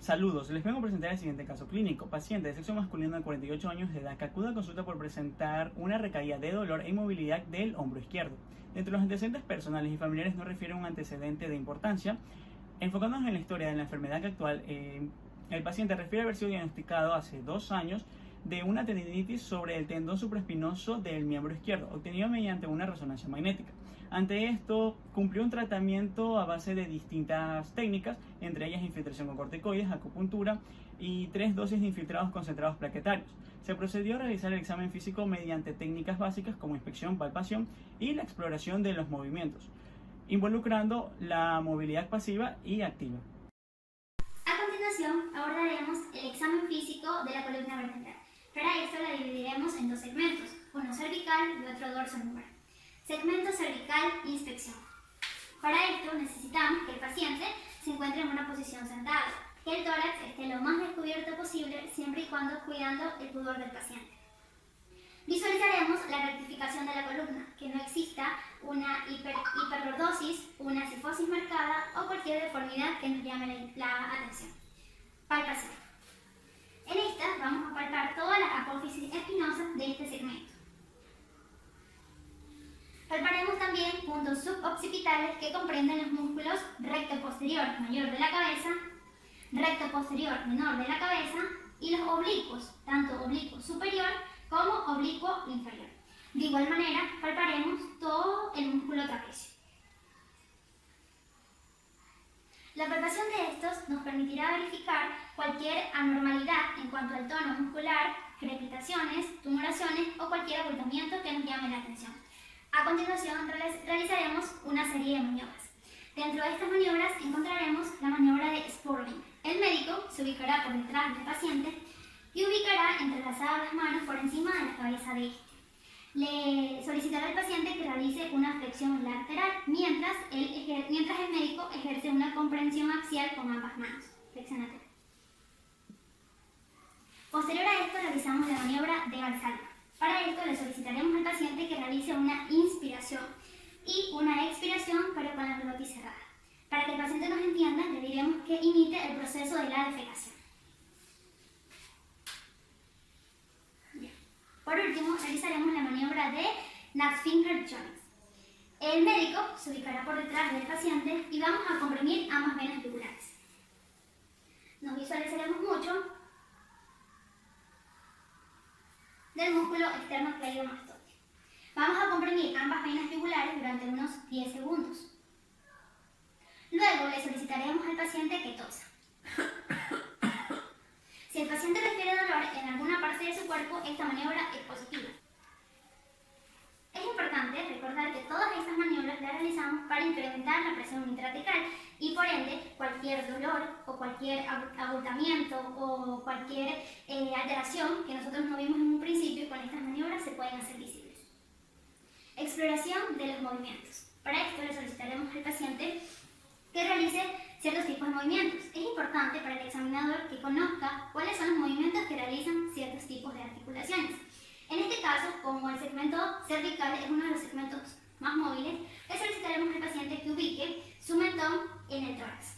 Saludos, les vengo a presentar el siguiente caso clínico. Paciente de sexo masculino de 48 años de edad que acude a consulta por presentar una recaída de dolor e inmovilidad del hombro izquierdo. Dentro de los antecedentes personales y familiares no refiere un antecedente de importancia. Enfocándonos en la historia de la enfermedad actual, el paciente refiere haber sido diagnosticado hace 2 años de una tendinitis sobre el tendón supraespinoso del miembro izquierdo, obtenido mediante una resonancia magnética. Ante esto, cumplió un tratamiento a base de distintas técnicas, entre ellas infiltración con corticoides, acupuntura y 3 dosis de infiltrados concentrados plaquetarios. Se procedió a realizar el examen físico mediante técnicas básicas como inspección, palpación y la exploración de los movimientos, involucrando la movilidad pasiva y activa. A continuación, abordaremos el examen físico de la columna vertebral. Para esto la dividiremos en 2 segmentos, uno cervical y otro dorso-lumbar. Segmento cervical, inspección. Para esto necesitamos que el paciente se encuentre en una posición sentada, que el tórax esté lo más descubierto posible, siempre y cuando cuidando el pudor del paciente. Visualizaremos la rectificación de la columna, que no exista una hiperlordosis, una cifosis marcada o cualquier deformidad que nos llame la atención. Palpación. En esta vamos a palpar todas las apófisis espinosas de este segmento. Palparemos también puntos suboccipitales que comprenden los músculos recto posterior mayor de la cabeza, recto posterior menor de la cabeza y los oblicuos, tanto oblicuo superior como oblicuo inferior. De igual manera, palparemos todo el músculo trapecio. La palpación de estos nos permitirá verificar cualquier anormalidad en cuanto al tono muscular, crepitaciones, tumoraciones o cualquier abultamiento que nos llame la atención. A continuación realizaremos una serie de maniobras. Dentro de estas maniobras encontraremos la maniobra de Spurling. El médico se ubicará por detrás del paciente y ubicará entrelazadas las manos por encima de la cabeza de este. Le solicitará al paciente que realice una flexión lateral mientras el médico ejerce una comprensión axial con ambas manos. Flexión lateral. Posterior a esto realizamos la maniobra de Valsalva. Para esto le solicitaremos al paciente que realice una inspiración y una expiración, pero con la glotis cerrada. Para que el paciente nos entienda, le diremos que imite el proceso de la defecación. Bien. Por último, realizaremos la maniobra de Knapfinger Jones. El médico se ubicará por detrás del paciente y vamos a comprimir ambas venas yugulares. Nos visualizaremos mucho del músculo externo cleidomastoideo. Vamos a comprimir ambas venas yugulares durante unos 10 segundos. Luego le solicitaremos al paciente que tosa. Si el paciente refiere dolor en alguna parte de su cuerpo, esta maniobra es positiva. Es importante recordar que todas estas maniobras las realizamos para incrementar la presión intratecal y por ende cualquier dolor o cualquier abultamiento o cualquier alteración que nosotros no vimos en un principio con estas maniobras se pueden hacer visibles. Exploración de los movimientos. Para esto le solicitaremos al paciente que realice ciertos tipos de movimientos. Es importante para el examinador que conozca cuáles son los movimientos que realizan ciertos tipos de articulaciones. En este caso, como el segmento cervical es uno de los segmentos más móviles, le solicitaremos al paciente que ubique su mentón en el tórax.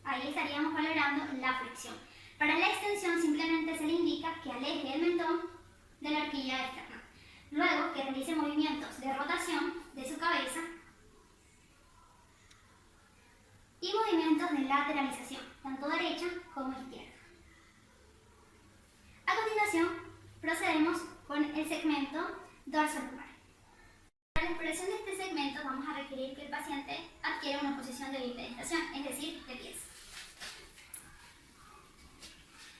Ahí estaríamos valorando la flexión. Para la extensión simplemente se le indica que aleje el mentón de la horquilla externa. Luego que realice movimientos de rotación de su cabeza y movimientos de lateralización, tanto derecha como izquierda. A continuación, procedemos con el segmento dorso-lumbar. Para la exploración de este segmento vamos a requerir que el paciente adquiera una posición de bipenetración, es decir, de pies.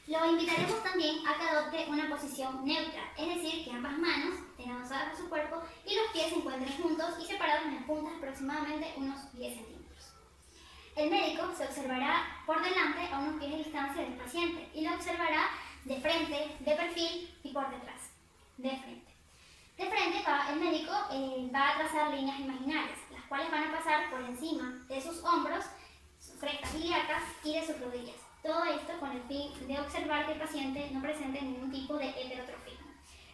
Lo invitaremos también a que adopte una posición neutra, es decir, que ambas manos estén avanzadas por su cuerpo y los pies se encuentren juntos y separados en las puntas aproximadamente unos 10 centímetros. El médico se observará por delante a unos pies de distancia del paciente y lo observará de frente, de perfil y por detrás. De frente. De frente el médico va a trazar líneas imaginarias, las cuales van a pasar por encima de sus hombros, sus crestas ilíacas y de sus rodillas. Todo esto con el fin de observar que el paciente no presente ningún tipo de heterotrofismo.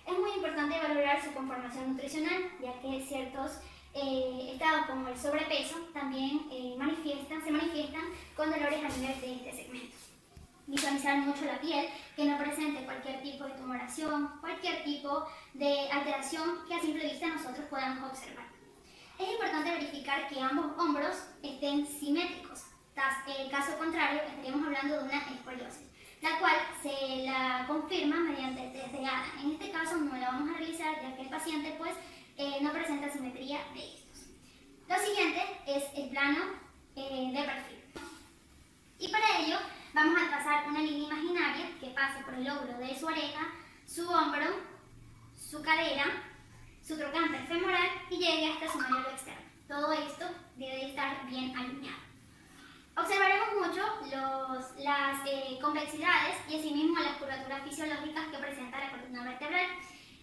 Es muy importante valorar su conformación nutricional, ya que ciertos estados como el sobrepeso también se manifiestan con dolores a nivel de este segmento. Visualizar mucho la piel, que no presente cualquier tipo de tumoración, cualquier tipo de alteración que a simple vista nosotros podamos observar. Es importante verificar que ambos hombros estén simétricos. Caso contrario, estaríamos hablando de una escoliosis, la cual se la confirma mediante el test de Gana. En este caso no la vamos a realizar ya que el paciente pues no presenta simetría de estos. Lo siguiente es el plano de perfil. Y para ello vamos a trazar una línea imaginaria que pase por el lóbulo de su oreja, su hombro, su cadera, su trocánter femoral y llegue hasta su maniobro externo. Todo esto debe estar bien alineado. Observaremos mucho las convexidades y asimismo las curvaturas fisiológicas que presenta la columna vertebral.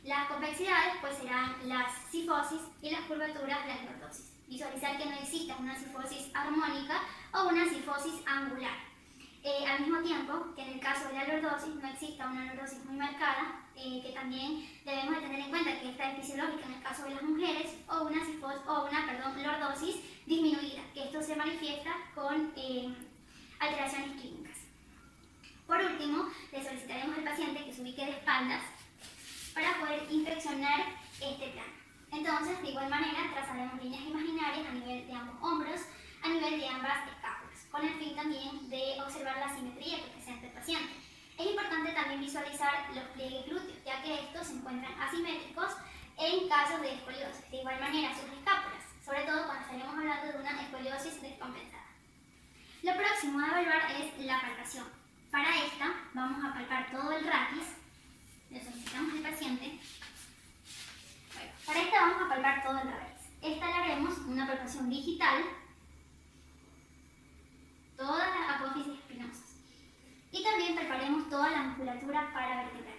Las convexidades pues serán las cifosis y las curvaturas las lordosis. Visualizar que no exista una cifosis armónica o una cifosis angular. Al mismo tiempo que en el caso de la lordosis no exista una lordosis muy marcada, que también debemos de tener en cuenta que esta es fisiológica en el caso de las mujeres, o una lordosis disminuida, que esto se manifiesta con alteraciones clínicas. Por último, le solicitaremos al paciente que se ubique de espaldas para poder inspeccionar este plano. Entonces, de igual manera, trazaremos líneas imaginarias a nivel de ambos hombros, a nivel de ambas escápulas, con el fin también de observar la simetría que presenta el paciente. Es importante también visualizar los pliegues glúteos, ya que estos se encuentran asimétricos en casos de escoliosis. De igual manera, sus escápulas, sobre todo cuando estaríamos hablando de una escoliosis descompensada. Lo próximo a evaluar es la palpación. Para esta, vamos a palpar todo el raquis. Le solicitamos al paciente. Bueno, para esta vamos a palpar todo el raquis. Esta la haremos una palpación digital, todas las apófisis espinosas. Y también palparemos toda la musculatura paravertebral.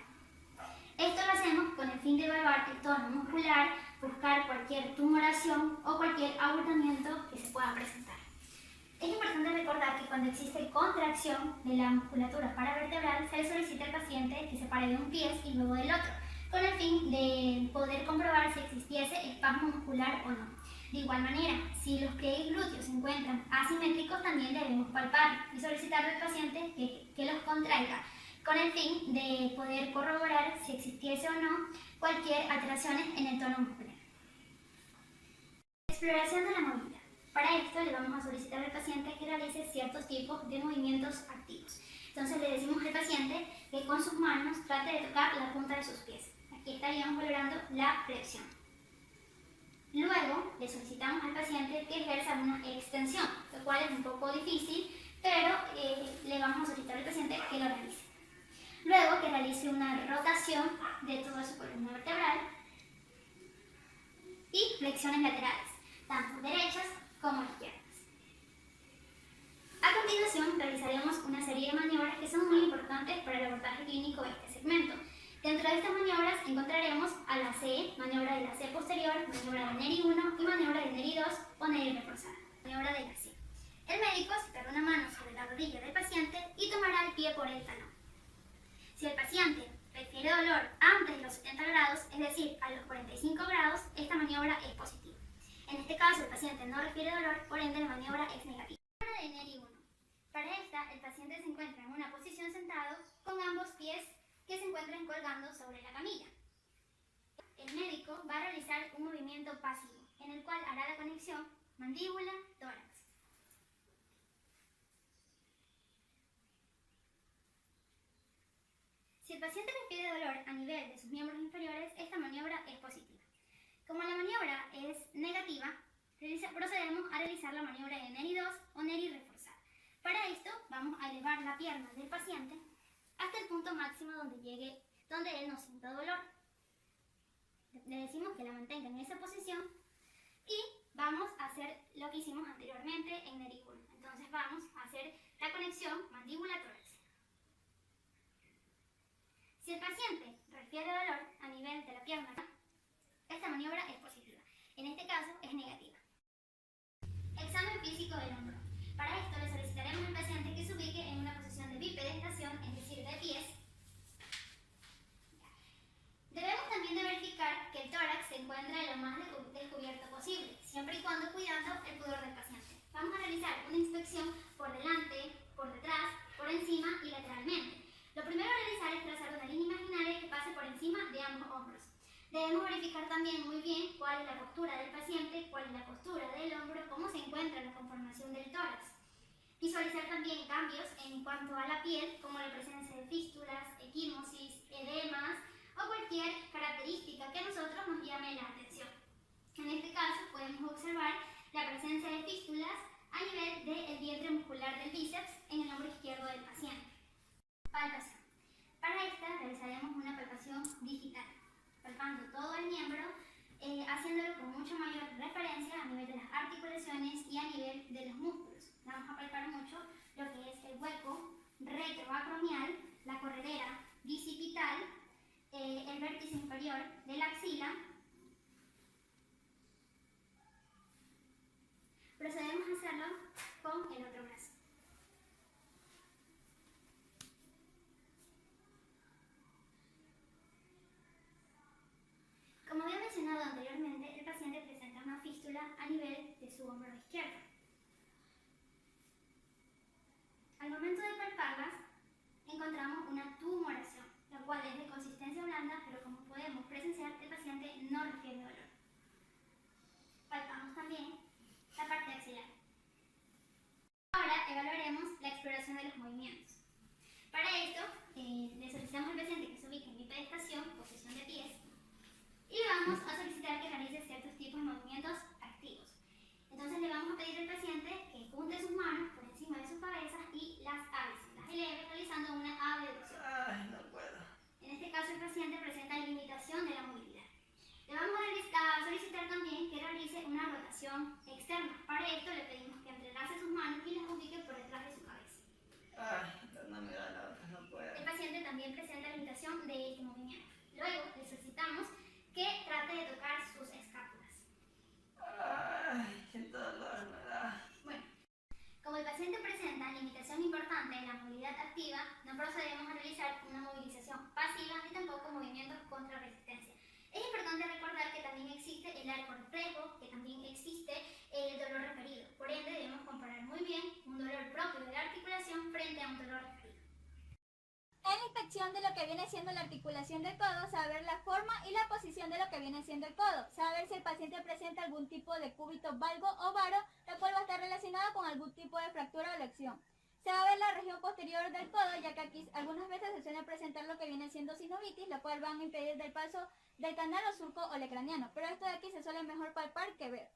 Esto lo hacemos con el fin de evaluar el tono muscular, buscar cualquier tumoración o cualquier abultamiento que se pueda presentar. Es importante recordar que cuando existe contracción de la musculatura paravertebral, se le solicita al paciente que se pare de un pie y luego del otro, con el fin de poder comprobar si existiese espasmo muscular o no. De igual manera, si los pliegues glúteos se encuentran asimétricos, también debemos palpar y solicitarle al paciente que los contraiga, con el fin de poder corroborar si existiese o no cualquier alteración en el tono muscular. Exploración de la movilidad. Para esto le vamos a solicitar al paciente que realice ciertos tipos de movimientos activos. Entonces le decimos al paciente que con sus manos trate de tocar la punta de sus pies. Aquí estaríamos valorando la flexión. Luego le solicitamos al paciente que ejerza una extensión, lo cual es un poco difícil, pero le vamos a solicitar al paciente que lo realice. Luego que realice una rotación de toda su columna vertebral y flexiones laterales, tanto derechas como izquierdas. A continuación realizaremos una serie de maniobras que son muy importantes para el abordaje clínico de este segmento. Dentro de estas maniobras encontraremos a la C, maniobra de la C posterior, maniobra de Neri 1 y maniobra de Neri 2 o Neri reforzada. Maniobra de la C. El médico citará una mano sobre la rodilla del paciente y tomará el pie por el talón. Si el paciente refiere dolor antes de los 70 grados, es decir, a los 45 grados, esta maniobra es positiva. En este caso, el paciente no refiere dolor, por ende la maniobra es negativa. Maniobra de Neri 1. Para esta, el paciente se encuentra en una posición sentado con ambos pies que se encuentran colgando sobre la camilla. El médico va a realizar un movimiento pasivo, en el cual hará la conexión mandíbula-tórax. Si el paciente refiere dolor a nivel de sus miembros inferiores, esta maniobra es positiva. Como la maniobra es negativa, procedemos a realizar la maniobra de Neri 2 o Neri reforzada. Para esto, vamos a elevar la pierna del paciente hasta el punto máximo donde él no sienta dolor. Le decimos que la mantenga en esa posición y vamos a hacer lo que hicimos anteriormente en Neri 1. Entonces vamos a hacer la conexión mandíbula-tórax. Si el paciente refiere dolor a nivel de la pierna, esta maniobra es positiva. En este caso es negativa. Examen físico del hombro. Para esto le solicitaremos al paciente que se ubique en una posición de bipedestración, es decir, de pies. Debemos también de verificar que el tórax se encuentra lo más descubierto posible. siempre y cuando cuidando el pudor del paciente. Vamos a realizar una inspección por delante, por detrás, por encima y lateralmente. Lo primero a realizar es trazar una línea imaginaria que pase por encima de ambos hombros. Debemos verificar también muy bien cuál es la postura del paciente, cuál es la postura del hombro, cómo se encuentra la conformación del tórax. Visualizar también cambios en cuanto a la piel, como la presencia de fístulas, equimosis, edemas o cualquier característica que a nosotros nos llame la atención. En este caso podemos observar la presencia de fístulas a nivel del vientre muscular del bíceps en el hombro izquierdo del paciente. Palpación. Para esta realizaremos una palpación digital, palpando todo el miembro, haciéndolo con mucha mayor referencia a nivel de las articulaciones y a nivel de los músculos. Vamos a palpar mucho lo que es el hueco retroacromial, la corredera bicipital, el vértice inferior de la axila. Procedemos a hacerlo con el otro brazo. Como había mencionado anteriormente, el paciente presenta una fístula a nivel de su hombro izquierdo. Al momento de palparlas, encontramos una tumoración, la cual es de consistencia blanda, pero como podemos presenciar, el paciente no refiere dolor. Palpamos también la parte axilar. Ahora evaluaremos la exploración de los movimientos. Para esto, le solicitamos al paciente que se ubique en bipedestación, posición de pies, y le vamos a solicitar que realice ciertos tipos de movimientos activos. Entonces le vamos a pedir al paciente que junte sus manos por encima de su cabeza y las alce, las eleve realizando una abducción. No puedo. En este caso el paciente presenta limitación de la movilidad. Le vamos a solicitar también que realice una rotación externa. Para esto le pedimos que entrelace sus manos y las ubique por detrás de su cabeza. No me da la otra, no puedo. El paciente también presenta limitación de este movimiento. Luego le solicitamos que trate de tocar sus escápulas. Qué dolor me da. Bueno, como el paciente presenta limitación importante en la movilidad activa, no procedemos a realizar una movilización pasiva ni tampoco movimientos contra resistencia. Es importante recordar que también existe el arco reflejo, que también existe el dolor referido. Por ende, debemos comparar muy bien un dolor propio de la articulación frente a un dolor referido. En la inspección de lo que viene siendo la articulación del codo, saber la forma y la posición de lo que viene siendo el codo, saber si el paciente presenta algún tipo de cúbito valgo o varo, lo cual va a estar relacionado con algún tipo de fractura o lesión. Se va a ver la región posterior del codo, ya que aquí algunas veces se suele presentar lo que viene siendo sinovitis, lo cual van a impedir del paso del canal o surco olecraniano, pero esto de aquí se suele mejor palpar que ver.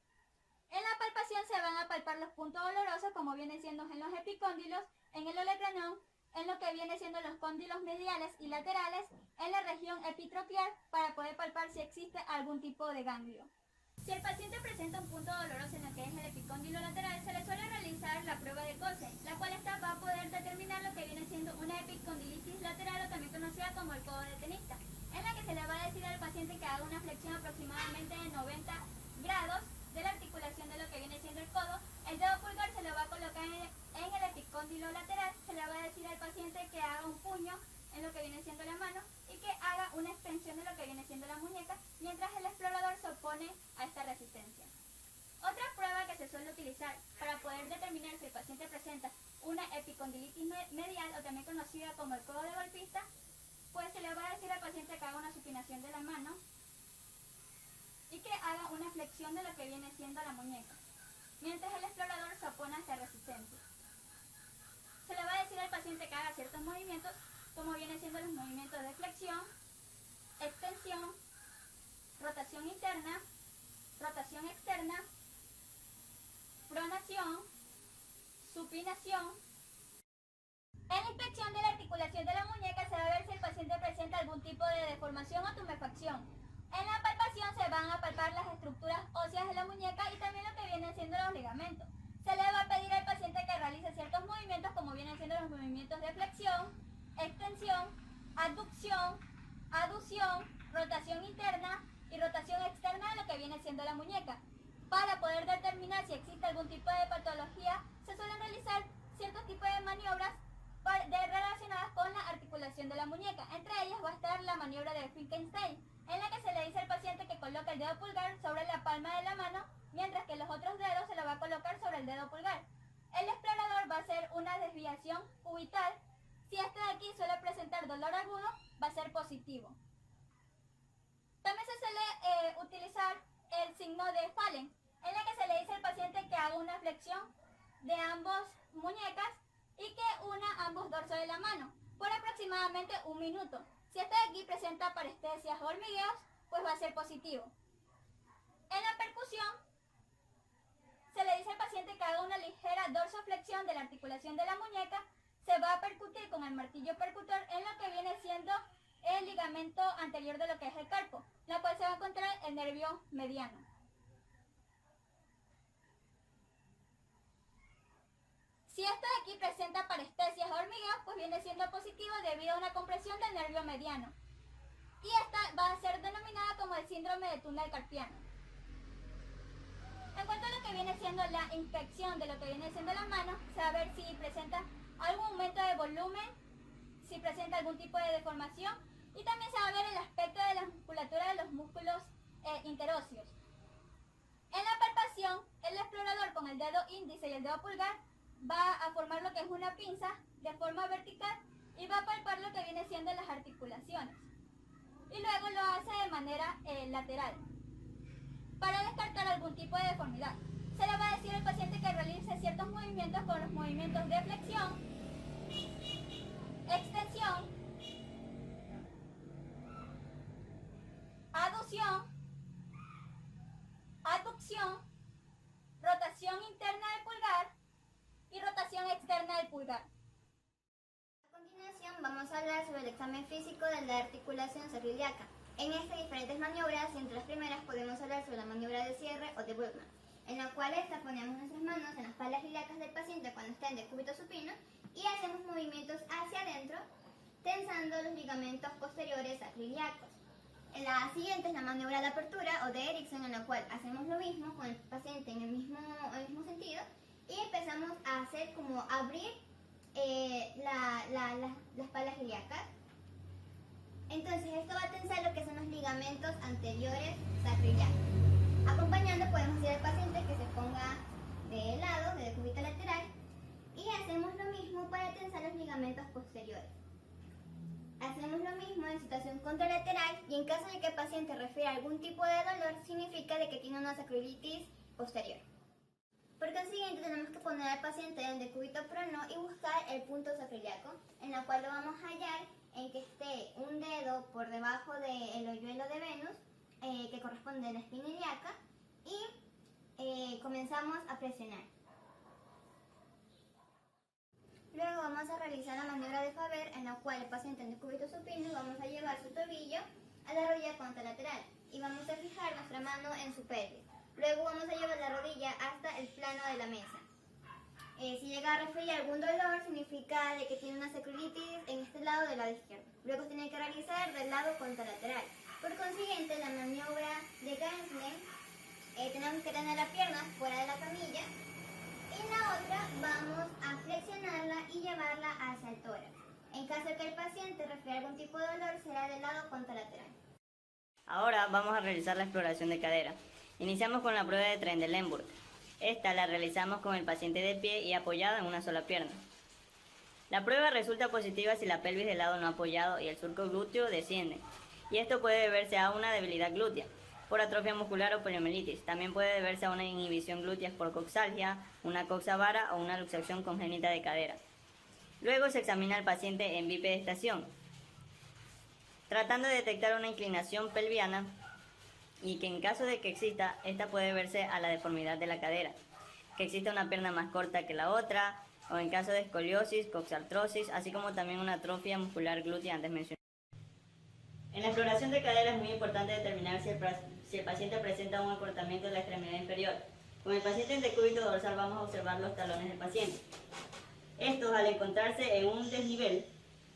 En la palpación se van a palpar los puntos dolorosos, como viene siendo en los epicóndilos, en el olecranión, en lo que viene siendo los cóndilos mediales y laterales, en la región epitropial, para poder palpar si existe algún tipo de ganglio. Si el paciente presenta un punto doloroso en lo que es el epicóndilo lateral, se le suele realizar la prueba de Gose, la cual esta va a poder determinar lo que viene siendo una epicondilitis lateral, o también conocida como el codo de tenista, en la que se le va a decir al paciente que haga una flexión aproximadamente de 90 grados de la articulación de lo que viene siendo el codo. El dedo pulgar se lo va a colocar en el epicóndilo lateral, se le va a decir al paciente que haga un puño en lo que viene siendo la mano y que haga una extensión de lo que viene siendo la muñeca, mientras el explorador se opone a esta resistencia. Otra prueba que se suele utilizar para poder determinar si el paciente presenta una epicondilitis medial, o también conocida como el codo de golpista, pues se le va a decir al paciente que haga una supinación de la mano y que haga una flexión de lo que viene siendo la muñeca, mientras el explorador se opone a esta resistencia. Se le va a decir al paciente que haga ciertos movimientos, como vienen siendo los movimientos de flexión, extensión, rotación interna, rotación externa, pronación, supinación. En la inspección de la articulación de la muñeca se va a ver si el paciente presenta algún tipo de deformación o tumefacción. En la palpación se van a palpar las estructuras óseas de la muñeca y también lo que vienen siendo los ligamentos. Se le va a pedir al paciente que realice ciertos movimientos, como vienen siendo los movimientos de flexión, extensión, abducción, aducción, rotación interna y rotación externa de lo que viene siendo la muñeca. Para poder determinar si existe algún tipo de patología, se suelen realizar ciertos tipos de maniobras relacionadas con la articulación de la muñeca. Entre ellas va a estar la maniobra de Finkelstein, en la que se le dice al paciente que coloque el dedo pulgar sobre la palma de la mano mientras que los otros dedos se los va a colocar sobre el dedo pulgar. El explorador va a hacer una desviación cubital. Si este de aquí suele presentar dolor alguno, va a ser positivo. También se suele utilizar el signo de Fallen, en la que se le dice al paciente que haga una flexión de ambas muñecas y que una ambos dorsos de la mano por aproximadamente 1 minuto. Si este de aquí presenta parestesias o hormigueos, pues va a ser positivo. En la percusión, se le dice al paciente que haga una ligera dorsoflexión de la articulación de la muñeca. Se va a percutir con el martillo percutor en lo que viene siendo el ligamento anterior de lo que es el carpo, la cual se va a encontrar el nervio mediano. Si este de aquí presenta parestesias o hormigueos, pues viene siendo positivo debido a una compresión del nervio mediano. Y esta va a ser denominada como el síndrome de túnel carpiano. En cuanto a lo que viene siendo la inspección de lo que viene siendo la mano, se va a ver si presenta algún aumento de volumen, si presenta algún tipo de deformación, y también se va a ver el aspecto de la musculatura de los músculos interóseos. En la palpación, el explorador con el dedo índice y el dedo pulgar va a formar lo que es una pinza de forma vertical y va a palpar lo que viene siendo las articulaciones. Y luego lo hace de manera lateral para descartar algún tipo de deformidad. Se le va a decir al paciente que realice ciertos movimientos con los movimientos de flexión, extensión, aducción, abducción, rotación interna del pulgar y rotación externa del pulgar. A continuación vamos a hablar sobre el examen físico de la articulación sacroiliaca. En estas diferentes maniobras, y entre las primeras podemos hablar sobre la maniobra de cierre o de Bulkmann, en la cual ponemos nuestras manos en las palas ilíacas del paciente cuando está en decúbito supino y hacemos movimientos hacia adentro, tensando los ligamentos posteriores sacroiliacos. La siguiente es la maniobra de apertura o de Erickson, en la cual hacemos lo mismo con el paciente en el mismo sentido y empezamos a hacer como abrir las palas ilíacas. Entonces esto va a tensar lo que son los ligamentos anteriores sacroiliacos. Acompañando podemos decir al paciente que se ponga de lado, de decúbito lateral, y hacemos lo mismo para tensar los ligamentos posteriores. Hacemos lo mismo en situación contralateral y en caso de que el paciente refiera algún tipo de dolor, significa de que tiene una sacroilitis posterior. Por consiguiente, tenemos que poner al paciente en decúbito prono y buscar el punto sacroiliaco, en la cual lo vamos a hallar en que esté un dedo por debajo del hoyuelo de Venus, que corresponde a la espina ilíaca, y comenzamos a presionar. Luego vamos a realizar la maniobra de Faber, en la cual el paciente en decúbito supino vamos a llevar su tobillo a la rodilla contralateral y vamos a fijar nuestra mano en su pelvis. Luego vamos a llevar la rodilla hasta el plano de la mesa. Si llega a referir algún dolor, significa de que tiene una sacroilitis en este lado del lado izquierdo. Luego tiene que realizar del lado contralateral. Por consiguiente, la maniobra de Ganslen, tenemos que tener la pierna fuera de la camilla y la otra vamos a flexionarla y llevarla hacia el tórax. En caso de que el paciente refiera algún tipo de dolor, será del lado contralateral. Ahora vamos a realizar la exploración de cadera. Iniciamos con la prueba de Trendelenburg. Esta la realizamos con el paciente de pie y apoyado en una sola pierna. La prueba resulta positiva si la pelvis del lado no apoyado y el surco glúteo desciende, y esto puede deberse a una debilidad glútea, por atrofia muscular o poliomielitis. También puede deberse a una inhibición glútea por coxalgia, una coxa vara o una luxación congénita de cadera. Luego se examina al paciente en bipedestación, tratando de detectar una inclinación pelviana y que en caso de que exista, esta puede deberse a la deformidad de la cadera, que exista una pierna más corta que la otra, o en caso de escoliosis, coxartrosis, así como también una atrofia muscular glútea antes mencionada. En la exploración de cadera es muy importante determinar si el paciente presenta un acortamiento de la extremidad inferior. Con el paciente en decúbito dorsal vamos a observar los talones del paciente. Estos, al encontrarse en un desnivel,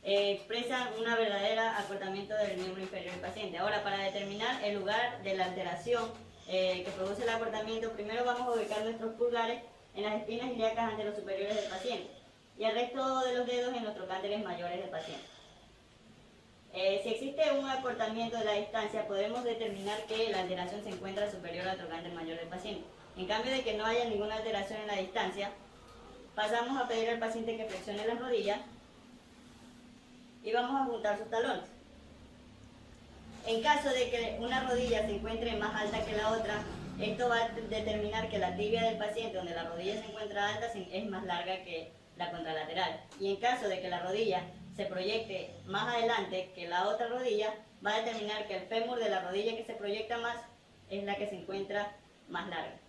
expresan un verdadero acortamiento del miembro inferior del paciente. Ahora, para determinar el lugar de la alteración que produce el acortamiento, primero vamos a ubicar nuestros pulgares en las espinas ilíacas ante los superiores del paciente y el resto de los dedos en los trocánteres mayores del paciente. Si existe un acortamiento de la distancia, podemos determinar que la alteración se encuentra superior al trocánter mayor del paciente. En cambio de que no haya ninguna alteración en la distancia, pasamos a pedir al paciente que flexione las rodillas y vamos a juntar sus talones. En caso de que una rodilla se encuentre más alta que la otra, esto va a determinar que la tibia del paciente, donde la rodilla se encuentra alta, es más larga que la contralateral. Y en caso de que la rodilla se proyecte más adelante que la otra rodilla, va a determinar que el fémur de la rodilla que se proyecta más es la que se encuentra más larga.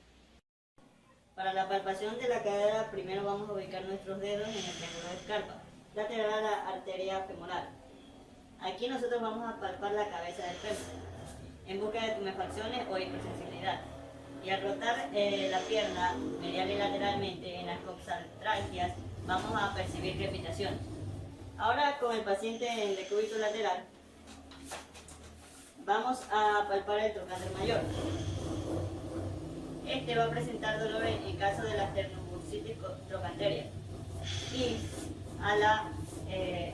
Para la palpación de la cadera, primero vamos a ubicar nuestros dedos en el triángulo de escarpa, lateral a la arteria femoral. Aquí nosotros vamos a palpar la cabeza del fémur, en busca de tumefacciones o hipersensibilidad. Y al rotar la pierna medial y lateralmente en las coxartralgias, vamos a percibir crepitaciones. Ahora con el paciente en decúbito lateral, vamos a palpar el trocánter mayor. Este va a presentar dolor en caso de la esternocleidosis trocanteria y a la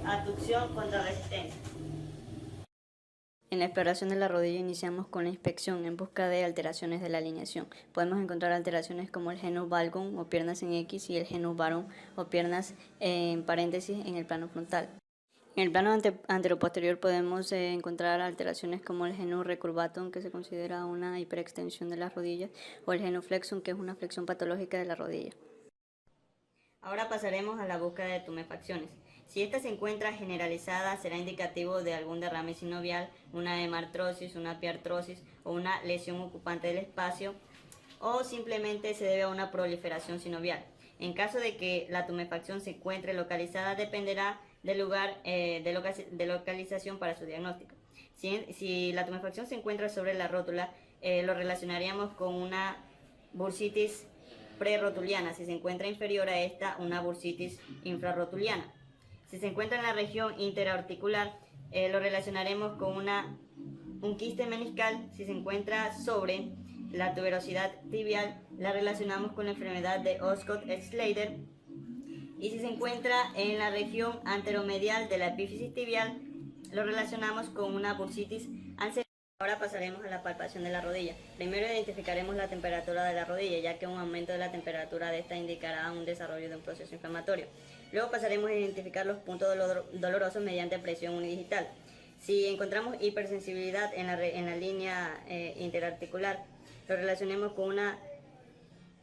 abducción contra resistencia. En la exploración de la rodilla iniciamos con la inspección en busca de alteraciones de la alineación. Podemos encontrar alteraciones como el genus valgum o piernas en X y el genus varum o piernas en paréntesis en el plano frontal. En el plano anteroposterior podemos encontrar alteraciones como el genus recurvatum, que se considera una hiperextensión de las rodillas, o el genus flexum, que es una flexión patológica de la rodilla. Ahora pasaremos a la búsqueda de tumefacciones. Si esta se encuentra generalizada, será indicativo de algún derrame sinovial, una hemartrosis, una piartrosis o una lesión ocupante del espacio, o simplemente se debe a una proliferación sinovial. En caso de que la tumefacción se encuentre localizada, dependerá del lugar de localización para su diagnóstico. Si la tumefacción se encuentra sobre la rótula, lo relacionaríamos con una bursitis prerotuliana. Si se encuentra inferior a esta, una bursitis infrarrotuliana. Si se encuentra en la región interaorticular, lo relacionaremos con un quiste meniscal. Si se encuentra sobre la tuberosidad tibial, la relacionamos con la enfermedad de Osgood-Schlatter. Y si se encuentra en la región anteromedial de la epífisis tibial, lo relacionamos con una bursitis ancestral. Ahora pasaremos a la palpación de la rodilla. Primero identificaremos la temperatura de la rodilla, ya que un aumento de la temperatura de esta indicará un desarrollo de un proceso inflamatorio. Luego pasaremos a identificar los puntos dolorosos mediante presión unidigital. Si encontramos hipersensibilidad en la línea interarticular, lo relacionemos con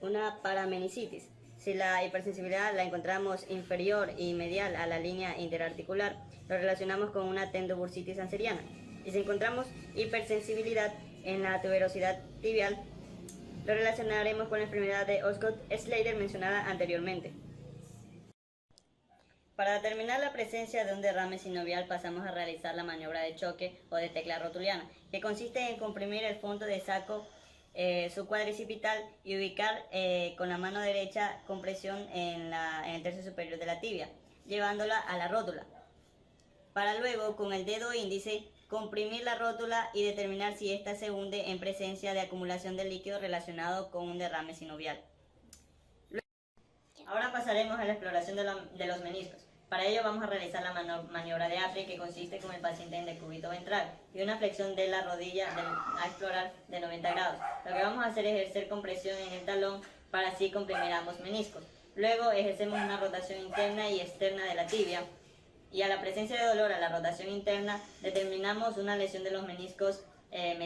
una paramenicitis. Si la hipersensibilidad la encontramos inferior y medial a la línea interarticular, lo relacionamos con una tendobursitis anseriana. Y si encontramos hipersensibilidad en la tuberosidad tibial, lo relacionaremos con la enfermedad de Osgood-Schlatter mencionada anteriormente. Para determinar la presencia de un derrame sinovial, pasamos a realizar la maniobra de choque o de tecla rotuliana, que consiste en comprimir el fondo de saco subcuadricipital y ubicar con la mano derecha compresión en el tercio superior de la tibia, llevándola a la rótula, para luego con el dedo índice comprimir la rótula y determinar si ésta se hunde en presencia de acumulación de líquido relacionado con un derrame sinovial. Ahora pasaremos a la exploración de los meniscos. Para ello vamos a realizar la maniobra de Apri, que consiste con el paciente en decúbito ventral y una flexión de la rodilla a explorar de 90 grados. Lo que vamos a hacer es ejercer compresión en el talón para así comprimir ambos meniscos. Luego ejercemos una rotación interna y externa de la tibia, y a la presencia de dolor a la rotación interna determinamos una lesión de los meniscos del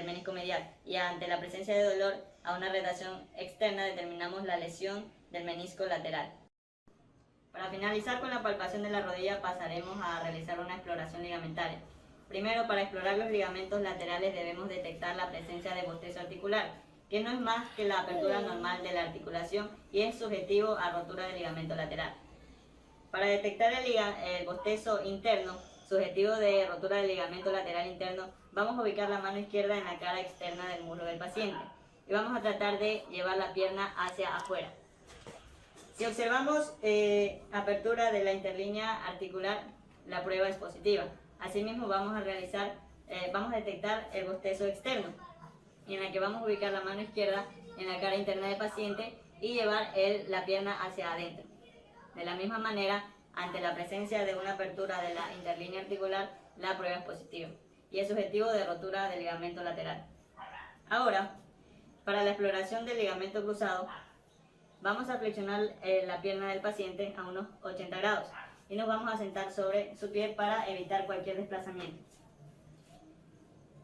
menisco medial, y ante la presencia de dolor a una rotación externa determinamos la lesión del menisco lateral. Para finalizar con la palpación de la rodilla, pasaremos a realizar una exploración ligamentaria. Primero, para explorar los ligamentos laterales debemos detectar la presencia de bostezo articular, que no es más que la apertura normal de la articulación y es subjetivo a rotura del ligamento lateral. Para detectar el bostezo interno, subjetivo de rotura del ligamento lateral interno, vamos a ubicar la mano izquierda en la cara externa del muslo del paciente y vamos a tratar de llevar la pierna hacia afuera. Si observamos apertura de la interlínea articular, la prueba es positiva. Asimismo vamos a detectar el bostezo externo, en la que vamos a ubicar la mano izquierda en la cara interna del paciente y llevar la pierna hacia adentro. De la misma manera, ante la presencia de una apertura de la interlínea articular, la prueba es positiva y es subjetivo de rotura del ligamento lateral. Ahora, Para la exploración del ligamento cruzado, vamos a flexionar la pierna del paciente a unos 80 grados y nos vamos a sentar sobre su pie para evitar cualquier desplazamiento.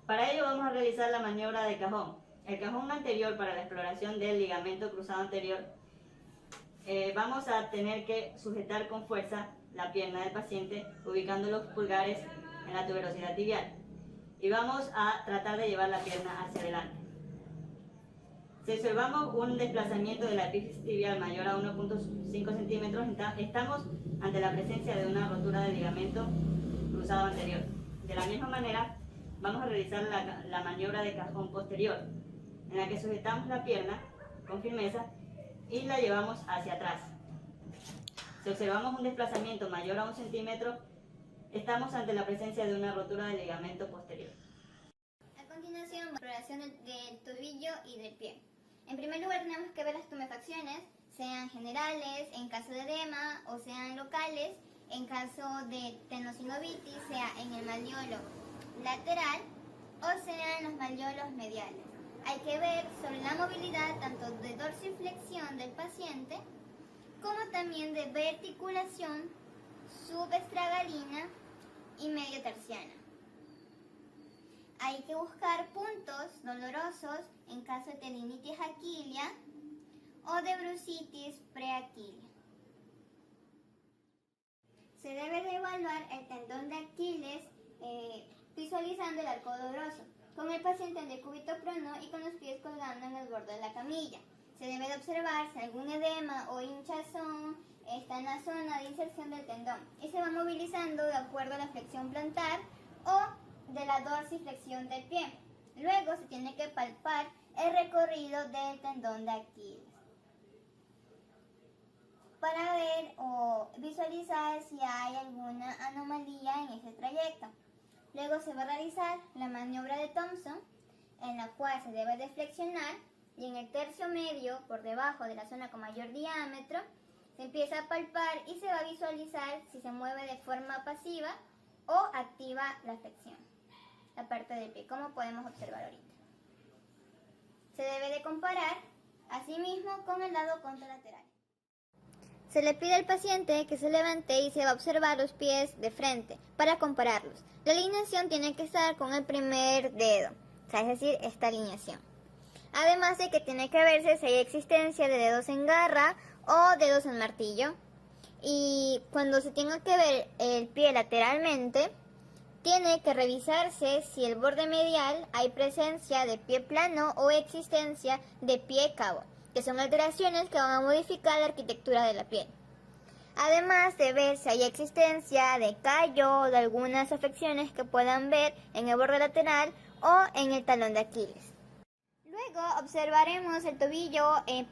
Para ello vamos a realizar la maniobra de cajón. El cajón anterior para la exploración del ligamento cruzado anterior, vamos a tener que sujetar con fuerza la pierna del paciente ubicando los pulgares en la tuberosidad tibial y vamos a tratar de llevar la pierna hacia adelante. Si observamos un desplazamiento de la epífisis tibial mayor a 1.5 centímetros, estamos ante la presencia de una rotura del ligamento cruzado anterior. De la misma manera, vamos a realizar la maniobra de cajón posterior, en la que sujetamos la pierna con firmeza y la llevamos hacia atrás. Si observamos un desplazamiento mayor a 1 centímetro, estamos ante la presencia de una rotura del ligamento posterior. A continuación, exploración del tobillo y del pie. En primer lugar, tenemos que ver las tumefacciones, sean generales, en caso de edema, o sean locales, en caso de tenosinovitis, sea en el malleolo lateral o sea en los malleolos mediales. Hay que ver sobre la movilidad tanto de dorsiflexión del paciente como también de verticulación subestragalina y medio terciana. Hay que buscar puntos dolorosos en caso de tendinitis aquilea o de brucitis preaquilea. Se debe de evaluar el tendón de Aquiles visualizando el arco doloroso, con el paciente en decúbito prono y con los pies colgando en el borde de la camilla. Se debe de observar si algún edema o hinchazón está en la zona de inserción del tendón y se va movilizando de acuerdo a la flexión plantar o de la dorsiflexión del pie. Luego se tiene que palpar el recorrido del tendón de Aquiles para ver o visualizar si hay alguna anomalía en ese trayecto. Luego se va a realizar la maniobra de Thompson, en la cual se debe de flexionar y en el tercio medio, por debajo de la zona con mayor diámetro, se empieza a palpar y se va a visualizar si se mueve de forma pasiva o activa la flexión, la parte del pie, como podemos observar ahorita. Se debe de comparar asimismo con el lado contralateral. Se le pide al paciente que se levante y se va a observar los pies de frente para compararlos. La alineación tiene que estar con el primer dedo, o sea, es decir, esta alineación. Además de que tiene que verse si hay existencia de dedos en garra o dedos en martillo. Y cuando se tenga que ver el pie lateralmente, tiene que revisarse si el borde medial hay presencia de pie plano o existencia de pie cabo, que son alteraciones que van a modificar la arquitectura de la piel. Además de ver si hay existencia de callo o de algunas afecciones que puedan ver en el borde lateral o en el talón de Aquiles. Luego observaremos el tobillo en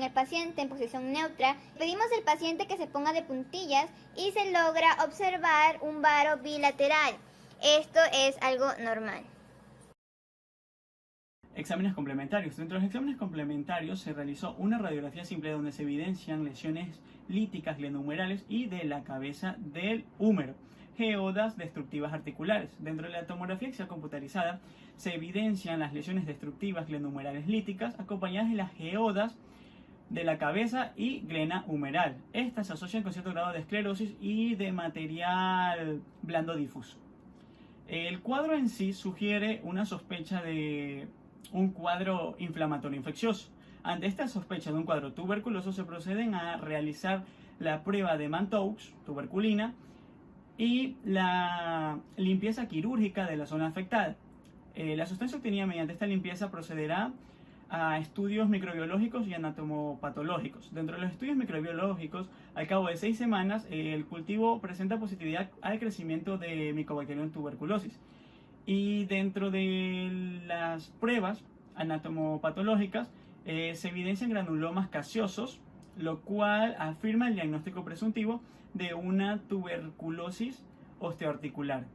el paciente en posición neutra. Pedimos al paciente que se ponga de puntillas y se logra observar un varo bilateral. Esto es algo normal. Exámenes complementarios. Dentro de los exámenes complementarios se realizó una radiografía simple donde se evidencian lesiones líticas glenumerales y de la cabeza del húmero, geodas destructivas articulares. Dentro de la tomografía axial computarizada se evidencian las lesiones destructivas glenumerales líticas acompañadas de las geodas de la cabeza y glena humeral. Estas se asocian con cierto grado de esclerosis y de material blando difuso. El cuadro en sí sugiere una sospecha de un cuadro inflamatorio infeccioso. Ante esta sospecha de un cuadro tuberculoso se proceden a realizar la prueba de Mantoux, tuberculina, y la limpieza quirúrgica de la zona afectada. La sustancia obtenida mediante esta limpieza procederá a estudios microbiológicos y anatomopatológicos. Dentro de los estudios microbiológicos, al cabo de 6 semanas, el cultivo presenta positividad al crecimiento de Mycobacterium tuberculosis. Y dentro de las pruebas anatomopatológicas se evidencian granulomas caseosos, lo cual afirma el diagnóstico presuntivo de una tuberculosis osteoarticular.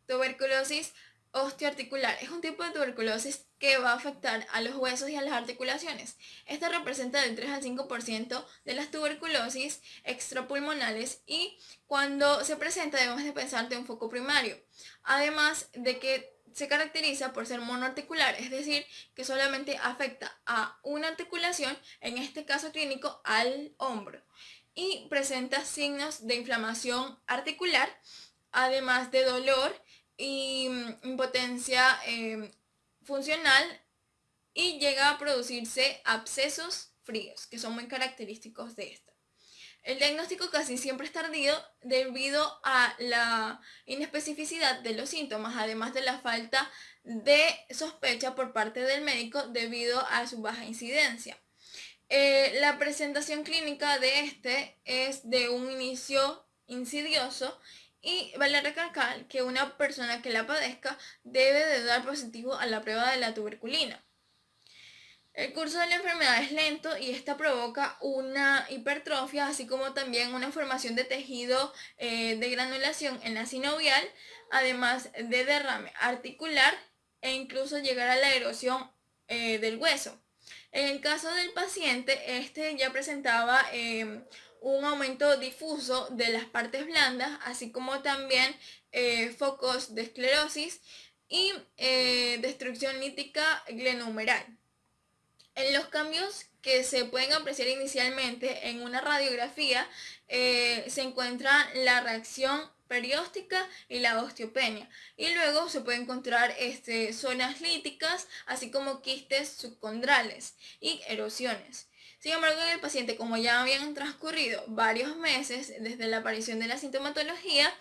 Tuberculosis osteoarticular es un tipo de tuberculosis que va a afectar a los huesos y a las articulaciones. Esta representa del 3 al 5% de las tuberculosis extrapulmonales y cuando se presenta debemos de pensar de un foco primario. Además de que se caracteriza por ser monoarticular, es decir, que solamente afecta a una articulación, en este caso clínico al hombro, y presenta signos de inflamación articular, además de dolor y impotencia funcional, y llega a producirse abscesos fríos, que son muy característicos de esta. El diagnóstico casi siempre es tardío debido a la inespecificidad de los síntomas, además de la falta de sospecha por parte del médico debido a su baja incidencia. La presentación clínica de este es de un inicio insidioso y vale recalcar que una persona que la padezca debe de dar positivo a la prueba de la tuberculina. El curso de la enfermedad es lento y esta provoca una hipertrofia, así como también una formación de tejido de granulación en la sinovial, además de derrame articular e incluso llegar a la erosión del hueso. En el caso del paciente, este ya presentaba un aumento difuso de las partes blandas, así como también focos de esclerosis y destrucción lítica glenohumeral. En los cambios que se pueden apreciar inicialmente en una radiografía se encuentra la reacción perióstica y la osteopenia, y luego se puede encontrar zonas líticas, así como quistes subcondrales y erosiones. Sin embargo, en el paciente, como ya habían transcurrido varios meses desde la aparición de la sintomatología,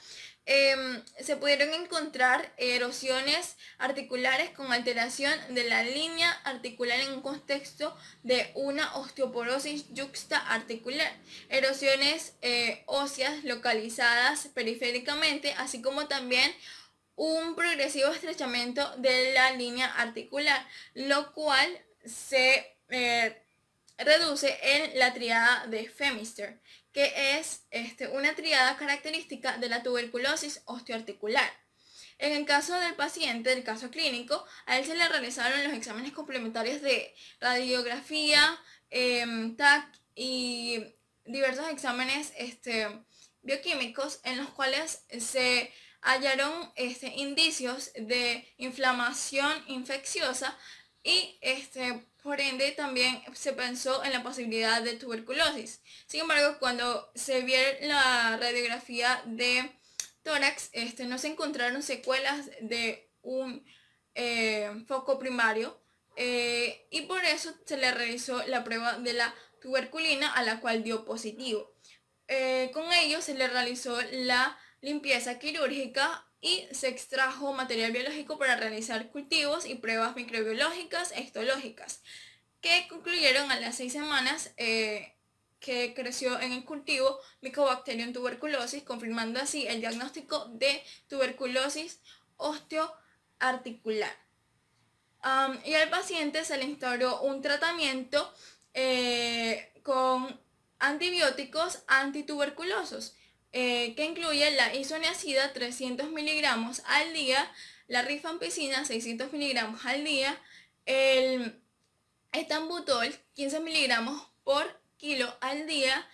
se pudieron encontrar erosiones articulares con alteración de la línea articular en un contexto de una osteoporosis yuxtaarticular, erosiones óseas localizadas periféricamente, así como también un progresivo estrechamiento de la línea articular, lo cual se reduce en la triada de Phemister, que es una triada característica de la tuberculosis osteoarticular. En el caso del paciente, del caso clínico, a él se le realizaron los exámenes complementarios de radiografía, TAC y diversos exámenes bioquímicos, en los cuales se hallaron indicios de inflamación infecciosa y por ende también se pensó en la posibilidad de tuberculosis. Sin embargo, cuando se vio la radiografía de tórax, no se encontraron secuelas de un foco primario y por eso se le realizó la prueba de la tuberculina, a la cual dio positivo. Con ello se le realizó la limpieza quirúrgica y se extrajo material biológico para realizar cultivos y pruebas microbiológicas e histológicas, que concluyeron a las 6 semanas que creció en el cultivo Mycobacterium tuberculosis, confirmando así el diagnóstico de tuberculosis osteoarticular. Y al paciente se le instauró un tratamiento con antibióticos antituberculosos, que incluye la isoniazida 300 miligramos al día, la rifampicina 600 miligramos al día, el etambutol 15 miligramos por kilo al día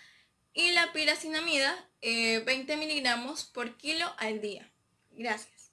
y la piracinamida 20 miligramos por kilo al día. Gracias.